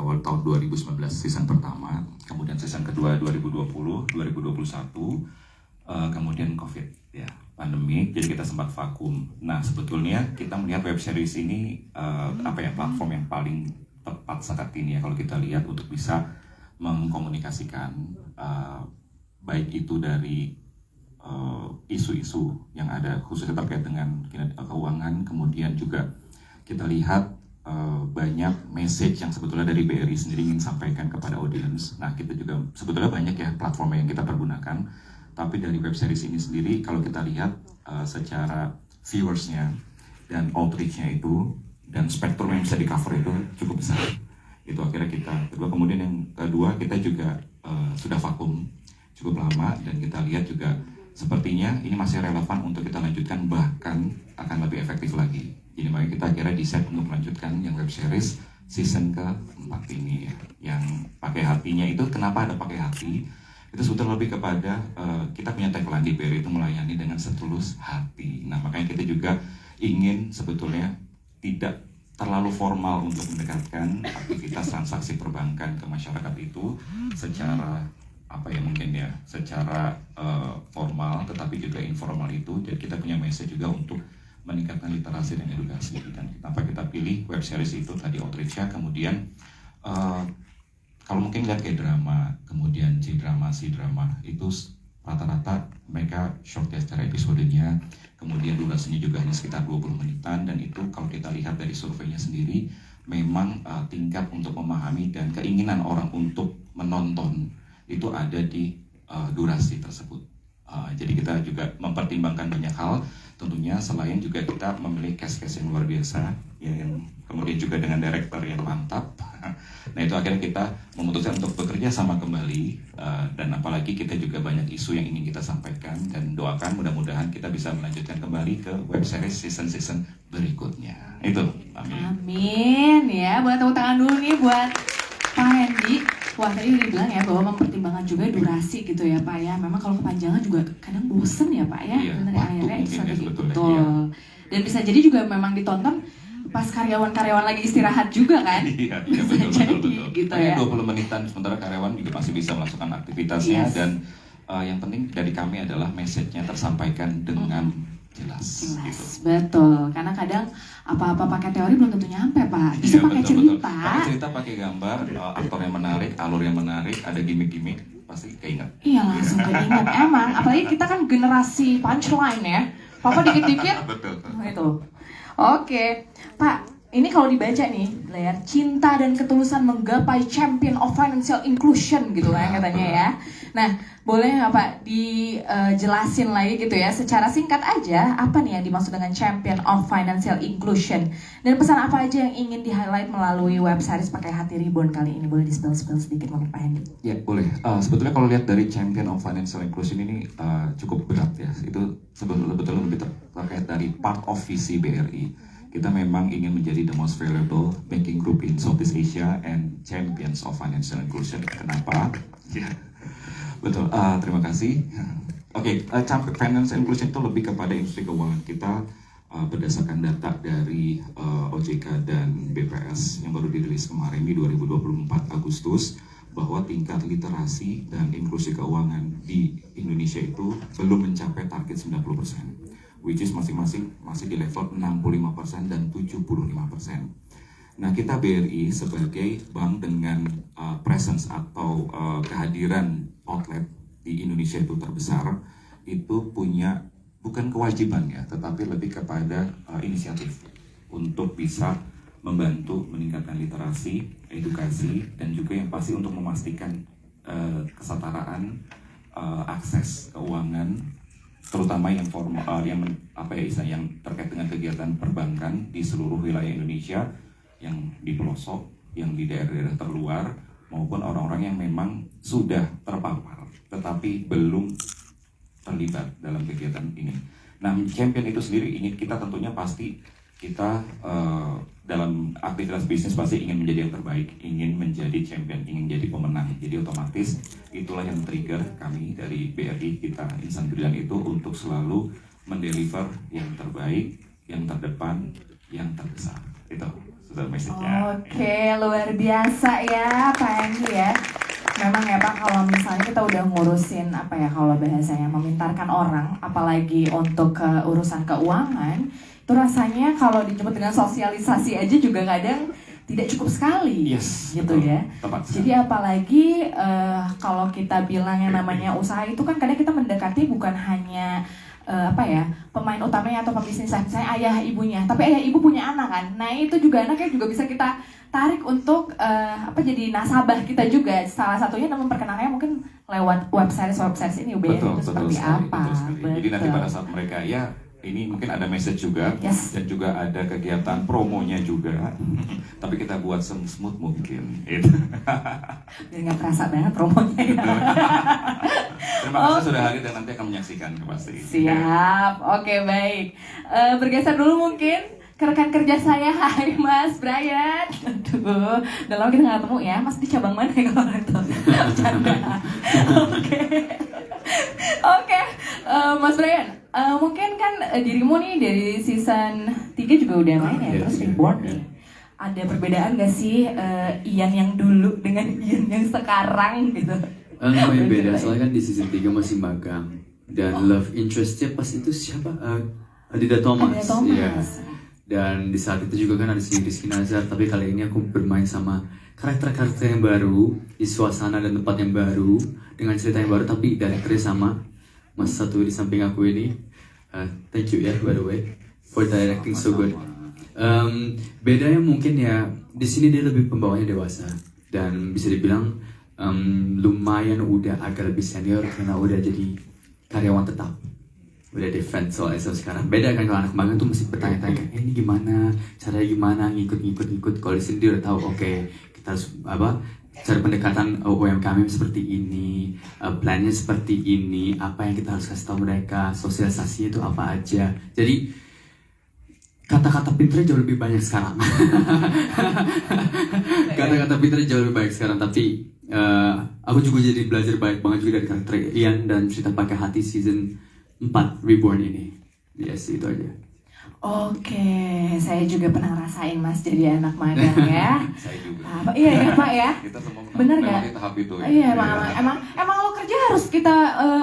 awal tahun 2019 season pertama, kemudian season kedua 2020, 2021, kemudian COVID ya, pandemi, jadi kita sempat vakum. Nah sebetulnya kita melihat web series ini platform yang paling tepat saat ini ya kalau kita lihat untuk bisa mengkomunikasikan baik itu dari isu-isu yang ada khususnya terkait dengan keuangan, kemudian juga kita lihat banyak message yang sebetulnya dari BRI sendiri ingin sampaikan kepada audiens. Nah kita juga sebetulnya banyak ya platform yang kita pergunakan, tapi dari web series ini sendiri kalau kita lihat secara viewersnya dan outreachnya itu dan spektrum yang bisa di cover itu cukup besar. Itu akhirnya kita kedua, kemudian yang kedua kita juga sudah vakum cukup lama dan kita lihat juga sepertinya ini masih relevan untuk kita lanjutkan, bahkan akan lebih efektif lagi. Jadi makanya kita akhirnya decide untuk melanjutkan yang web series season ke-4 ini ya. Yang pakai hatinya itu, kenapa ada pakai hati? Itu sebetulnya lebih kepada kita punya tagline di BRI itu melayani dengan setulus hati. Nah makanya kita juga ingin sebetulnya tidak terlalu formal untuk mendekatkan aktivitas transaksi perbankan ke masyarakat itu secara secara formal, tetapi juga informal itu. Jadi kita punya message juga untuk meningkatkan literasi dan edukasi. Dan kenapa kita pilih web series itu tadi outreach-nya, kemudian kalau mungkin lihat kayak drama, kemudian C-drama itu rata-rata mereka short ya secara episodenya, kemudian durasinya juga hanya sekitar 20 menitan, dan itu kalau kita lihat dari surveinya sendiri memang tingkat untuk memahami dan keinginan orang untuk menonton itu ada di durasi tersebut. Jadi kita juga mempertimbangkan banyak hal, tentunya selain juga kita memilih cast-cast yang luar biasa ya, yang kemudian juga dengan director yang mantap. Nah itu akhirnya kita memutuskan untuk bekerja sama kembali, dan apalagi kita juga banyak isu yang ingin kita sampaikan, dan doakan mudah-mudahan kita bisa melanjutkan kembali ke web series season-season berikutnya. Itu, amin. Amin ya, boleh tepuk tangan dulu nih buat Pak Hendy. Wah tadi udah dibilang ya bahwa mempertimbangkan juga durasi gitu ya Pak ya. Memang kalau kepanjangan juga kadang bosen ya Pak ya. Iya, bener akhirnya itu strategi betul. Iya. Dan bisa jadi juga memang ditonton pas karyawan-karyawan lagi istirahat juga kan. Iya betul. Gitu ya. 20 menitan sementara karyawan juga masih bisa melakukan aktivitasnya. Yes. Dan yang penting dari kami adalah message-nya tersampaikan dengan jelas. Gitu. Betul, karena kadang apa-apa pakai teori belum tentu nyampe Pak. Bisa pakai cerita. Pakai cerita, pakai gambar, aktor yang menarik, alur yang menarik, ada gimmick-gimmick, pasti keinget. Iya langsung keinget. Emang, apalagi kita kan generasi punchline ya. Papa dikit-dikit. Betul. Itu. Oke, Pak. Ini kalau dibaca nih, layar cinta dan ketulusan menggapai champion of financial inclusion gitu kan katanya ya. Nah, boleh nggak Pak dijelasin lagi gitu ya, secara singkat aja apa nih yang dimaksud dengan champion of financial inclusion, dan pesan apa aja yang ingin di-highlight melalui web series Pakai Hati Reborn kali ini? Boleh di-spill sedikit mungkin Pak Hendy? Ya boleh. Sebetulnya kalau lihat dari champion of financial inclusion ini cukup berat ya. Itu sebetulnya lebih terkait dari part of visi BRI. Kita memang ingin menjadi the most valuable banking group in Southeast Asia and champions of financial inclusion. Kenapa? Ya, betul. Terima kasih. Oke, financial inclusion itu lebih kepada industri keuangan kita berdasarkan data dari OJK dan BPS yang baru dirilis kemarin di 2024 Agustus, bahwa tingkat literasi dan inklusi keuangan di Indonesia itu belum mencapai target 90%. Which is masing-masing masih di level 65% dan 75%. Nah, kita BRI sebagai bank dengan presence atau kehadiran outlet di Indonesia itu terbesar, itu punya bukan kewajiban ya, tetapi lebih kepada inisiatif untuk bisa membantu meningkatkan literasi, edukasi, dan juga yang pasti untuk memastikan kesetaraan akses keuangan, terutama yang formal, yang terkait dengan kegiatan perbankan di seluruh wilayah Indonesia, yang di pelosok, yang di daerah-daerah terluar, maupun orang-orang yang memang sudah terpapar tetapi belum terlibat dalam kegiatan ini. Nah, champion itu sendiri ini kita tentunya pasti kita dalam aktivitas bisnis pasti ingin menjadi yang terbaik, ingin menjadi champion, ingin menjadi pemenang. Jadi otomatis itulah yang trigger kami dari BRI, kita Insan Brilian itu untuk selalu mendeliver yang terbaik, yang terdepan, yang terbesar. Itu Sudah message-nya. Oke, luar biasa ya Pak Hendy ya. Memang ya Pak, kalau misalnya kita udah ngurusin apa ya, kalau bahasanya memintarkan orang, apalagi untuk urusan keuangan, itu rasanya kalau dijemput dengan sosialisasi aja juga kadang tidak cukup sekali, Yes, gitu betul. ya. Tepat sekali. Jadi apalagi kalau kita bilang yang namanya usaha itu kan kadang kita mendekati bukan hanya apa ya, pemain utamanya atau pembisnis, misalnya ayah ibunya, tapi ayah ibu punya anak kan. Nah itu juga anaknya juga bisa kita tarik untuk apa, jadi nasabah kita juga. Salah satunya dengan memperkenalkannya mungkin lewat website ini UBN itu seperti sekali, apa. betul sekali. Jadi nanti pada saat mereka ya ini mungkin ada message juga, Yes. dan juga ada kegiatan promonya juga. Tapi kita buat smooth mungkin. Gitu. Biar nggak kerasa banget promonya ya. Terima kasih sudah hadir dan nanti akan menyaksikan pasti. Siap, oke baik. Bergeser dulu mungkin ke rekan kerja saya, hai Mas Brian. Aduh, udah lama kita nggak ketemu ya. Mas di cabang mana ya kalau itu? Bercanda. Oke, Mas Brian, mungkin kan dirimu nih dari season 3 juga udah main ya, terus Reborn nih. Ada perbedaan gak sih Ian yang dulu dengan Ian yang sekarang gitu? Lumayan beda, soalnya kan di season 3 masih magang. Dan love interestnya pas itu siapa? Adida Thomas. Adida Thomas. Iya. Dan di saat itu juga kan ada si Rizky Nazar, tapi kali ini aku bermain sama karakter-karakter yang baru, di suasana dan tempat yang baru, dengan cerita yang baru, tapi direkturnya sama. Mas satu di samping aku ini, thank you ya by the way, for directing so good. Bedanya mungkin ya, di sini dia lebih pembawanya dewasa, dan bisa dibilang lumayan udah agak lebih senior karena udah jadi karyawan tetap, udah defense soalnya sekarang. Beda kan kalau anak magang tuh masih bertanya-tanya, ini gimana, caranya gimana, ngikut. Kalau di sini dia udah tahu, oke, kita harus apa, cara pendekatan UMKM seperti ini, plannya seperti ini, apa yang kita harus kasih tahu mereka, sosialisasinya itu apa aja. Jadi kata-kata pinternya jauh lebih banyak sekarang. Kata-kata pinternya jauh lebih banyak sekarang, tapi aku juga jadi belajar banyak banget juga dari karakter Ian dan cerita pakai hati season 4 Reborn ini. Yes, itu aja. Oke, saya juga pernah rasain Mas jadi anak magang ya. Saya juga. Apa, iya ya Pak ya. Kita semua Bener nggak? melewati tahap itu ya. Iya, emang lo kerja harus kita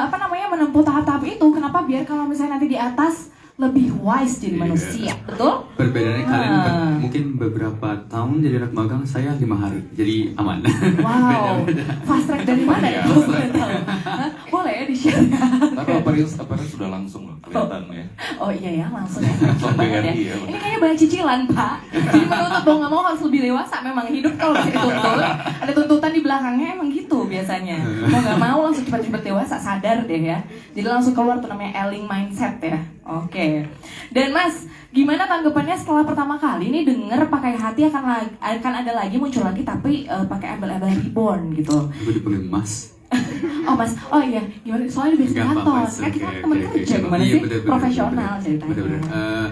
apa namanya, menempuh tahap-tahap itu. Kenapa? Biar kalau misalnya nanti di atas lebih wise jadi manusia, betul? Perbedaannya kalian mungkin beberapa tahun jadi anak magang, saya 5 hari, jadi aman. Wow, fast track dari mana ya? Fast track. Hah? Boleh ya di-share? Tapi apparel sudah langsung loh, kelihatan ya. Oh iya ya, langsung ya. Langsung BRI ya. Ini kayaknya banyak cicilan Pak. Jadi menuntut mau nggak mau harus lebih dewasa. Memang hidup kalau bisa dituntut, ada tuntutan di belakangnya, emang gitu biasanya. Mau nggak mau langsung cepat-cepat dewasa, sadar deh ya. Jadi langsung keluar tuh namanya Elling mindset ya. Oke. Dan Mas, gimana tanggapannya setelah pertama kali nih denger pakai hati akan ada lagi muncul lagi, tapi pakai embel-embel Reborn gitu. Aku dipanggil Mas. Oh Mas, oh iya, gimana? Soalnya biasa Nggak kantor, apa-apa, kan kita oke, teman oke, kerja, oke. gimana Iya, sih? bener, Profesional bener. ceritanya. Bener-bener.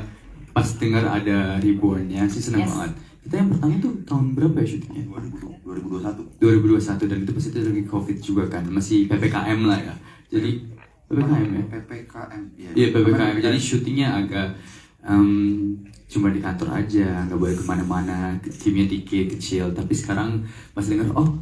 Pas dengar ada Reborn-nya sih seneng Yes. banget. Kita yang pertama tuh tahun berapa ya syutingnya? 2021. 2021, dan itu pasti itu lagi COVID juga kan, masih PPKM lah ya. Jadi PPKM ya? PPKM. Iya PPKM, jadi syutingnya agak cuma di kantor aja, nggak boleh kemana-mana, timnya dikit, kecil. Tapi sekarang pas dengar, oh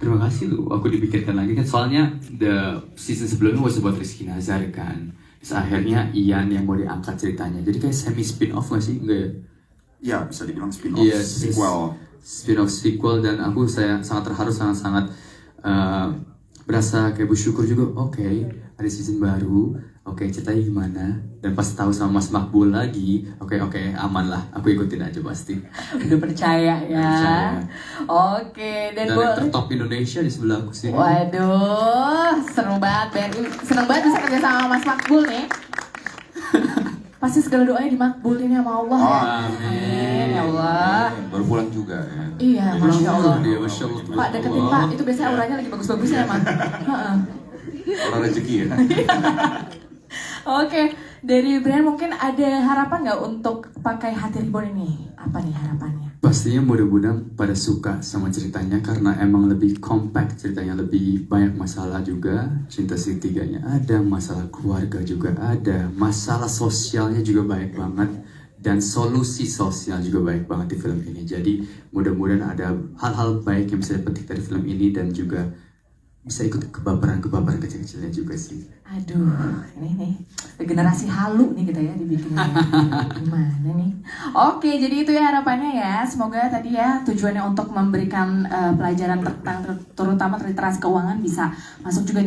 terima kasih lu, aku dipikirkan lagi kan. Soalnya the season sebelumnya was about Rizky Nazar kan. Terus akhirnya Ian yang mau diangkat ceritanya, jadi kayak semi spin-off nggak sih? Enggak ya? Ya, bisa dibilang spin-off, Iya, sequel. Spin-off sequel, dan aku sangat terharu, sangat berasa kayak bersyukur juga. Oke, ada season baru. Oke, ceritanya gimana? Dan pas tahu sama Mas Makbul lagi, oke, aman lah. Aku ikutin aja pasti. Udah percaya ya. Percaya. Oke, dan Director top Indonesia di sebelah aku sih. waduh, seru banget BRI. Seneng banget bisa kerja sama Mas Makbul nih. Pasti segala doanya dimakbulin sama Allah ya. Amin ya Allah. Baru pulang juga ya. Iya, Masya Allah. Dia, Masya Allah. Pak, deketin Pak, itu biasanya auranya lagi bagus-bagusnya emang. Heeh. Orang rezeki ya. Oke, dari Brian mungkin ada harapan nggak untuk pakai hati Reborn ini? Apa nih harapannya? Pastinya mudah-mudahan pada suka sama ceritanya, karena emang lebih compact ceritanya, lebih banyak masalah juga. Cinta segitiganya ada, masalah keluarga juga ada, masalah sosialnya juga banyak banget. dan solusi sosial juga banyak banget di film ini. Jadi mudah-mudahan ada hal-hal baik yang bisa dipetik dari film ini dan juga bisa ikut kebaperan kecil-kecilnya juga sih. Aduh, ini nih generasi halu nih kita ya dibikinnya. Gimana nih? Oke, jadi itu ya harapannya ya. Semoga tadi ya tujuannya untuk memberikan pelajaran tentang terutama literasi keuangan bisa masuk juga nih.